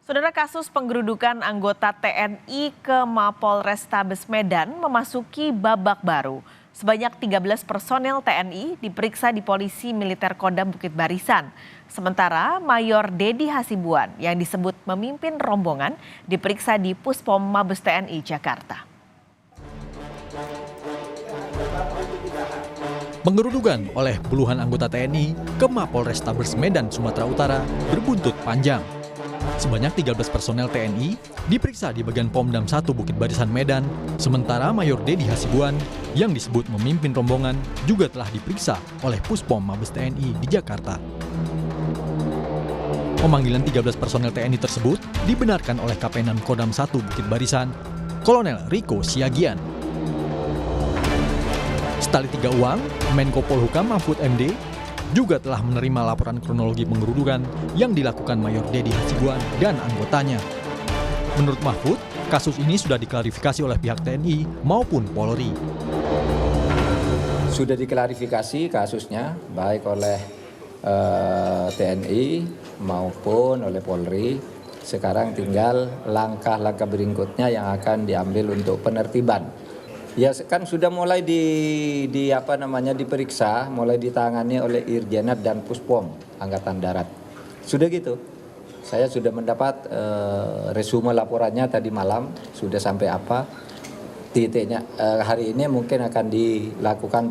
Saudara, kasus penggerudukan anggota TNI ke Mapolrestabes Medan memasuki babak baru. Sebanyak 13 personel TNI diperiksa di Polisi Militer Kodam Bukit Barisan. Sementara Mayor Dedi Hasibuan yang disebut memimpin rombongan diperiksa di Puspom Mabes TNI Jakarta. Penggerudukan oleh puluhan anggota TNI ke Mapolrestabes Medan, Sumatera Utara berbuntut panjang. Sebanyak 13 personel TNI diperiksa di bagian Pomdam 1 Bukit Barisan Medan, sementara Mayor Dedi Hasibuan yang disebut memimpin rombongan juga telah diperiksa oleh Puspom Mabes TNI di Jakarta. Pemanggilan 13 personel TNI tersebut dibenarkan oleh Kapenan Kodam 1 Bukit Barisan, Kolonel Riko Siagian. Setali tiga uang, Menko Polhukam Mahfud MD juga telah menerima laporan kronologi penggerudukan yang dilakukan Mayor Dedi Hasibuan dan anggotanya. Menurut Mahfud, kasus ini sudah diklarifikasi oleh pihak TNI maupun Polri. Sudah diklarifikasi kasusnya baik oleh TNI maupun oleh Polri. Sekarang tinggal langkah-langkah berikutnya yang akan diambil untuk penertiban. Ya kan sudah mulai diperiksa, mulai ditangani oleh Irjenat dan Puspom Angkatan Darat. Sudah gitu. Saya sudah mendapat resume laporannya tadi malam, sudah sampai apa titiknya. Hari ini mungkin akan dilakukan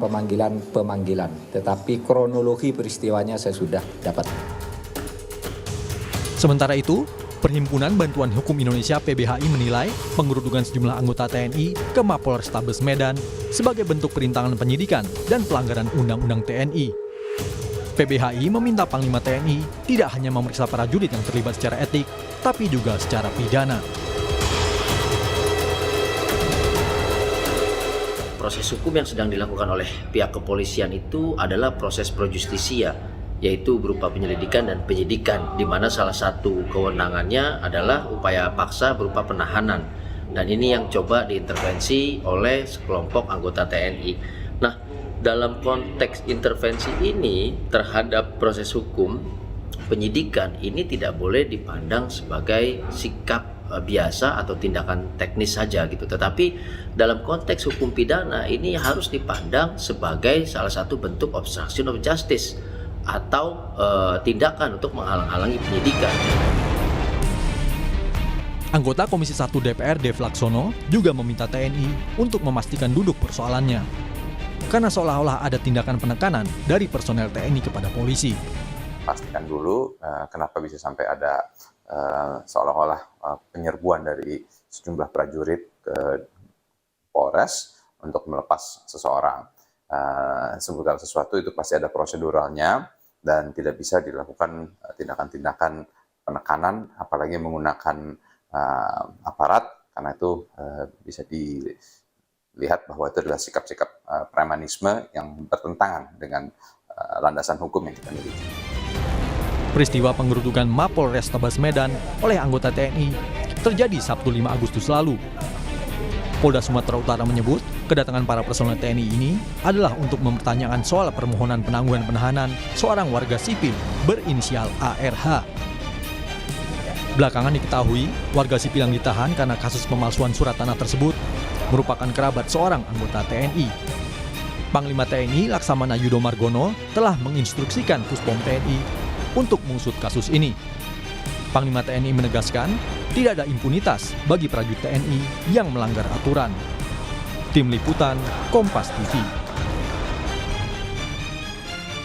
pemanggilan, tetapi kronologi peristiwanya saya sudah dapat. Sementara itu, Perhimpunan Bantuan Hukum Indonesia (PBHI) menilai penggerudukan sejumlah anggota TNI ke Mapolrestabes Medan sebagai bentuk perintangan penyidikan dan pelanggaran Undang-Undang TNI. PBHI meminta Panglima TNI tidak hanya memeriksa prajurit yang terlibat secara etik, tapi juga secara pidana. Proses hukum yang sedang dilakukan oleh pihak kepolisian itu adalah proses pro justisia, yaitu berupa penyelidikan dan penyidikan, di mana salah satu kewenangannya adalah upaya paksa berupa penahanan. Dan ini yang coba diintervensi oleh sekelompok anggota TNI. Nah, dalam konteks intervensi ini terhadap proses hukum, penyidikan ini tidak boleh dipandang sebagai sikap biasa atau tindakan teknis saja gitu. Tetapi dalam konteks hukum pidana ini harus dipandang sebagai salah satu bentuk obstruction of justice atau tindakan untuk menghalang-halangi penyidikan. Anggota Komisi 1 DPR Dev Laksono juga meminta TNI untuk memastikan duduk persoalannya, karena seolah-olah ada tindakan penekanan dari personel TNI kepada polisi. Pastikan dulu kenapa bisa sampai ada seolah-olah penyerbuan dari sejumlah prajurit ke Polres untuk melepas seseorang. Segala sesuatu itu pasti ada proseduralnya dan tidak bisa dilakukan tindakan-tindakan penekanan, apalagi menggunakan aparat, karena itu bisa dilihat bahwa itu adalah sikap-sikap premanisme yang bertentangan dengan landasan hukum yang kita miliki. Peristiwa penggerudukan Mapolrestabes Medan oleh anggota TNI terjadi Sabtu 5 Agustus lalu. Polda Sumatera Utara menyebut kedatangan para personel TNI ini adalah untuk mempertanyakan soal permohonan penangguhan penahanan seorang warga sipil berinisial ARH. Belakangan diketahui warga sipil yang ditahan karena kasus pemalsuan surat tanah tersebut merupakan kerabat seorang anggota TNI. Panglima TNI Laksamana Yudo Margono telah menginstruksikan Puspom TNI untuk mengusut kasus ini. Panglima TNI menegaskan tidak ada impunitas bagi prajurit TNI yang melanggar aturan. Tim Liputan, Kompas TV.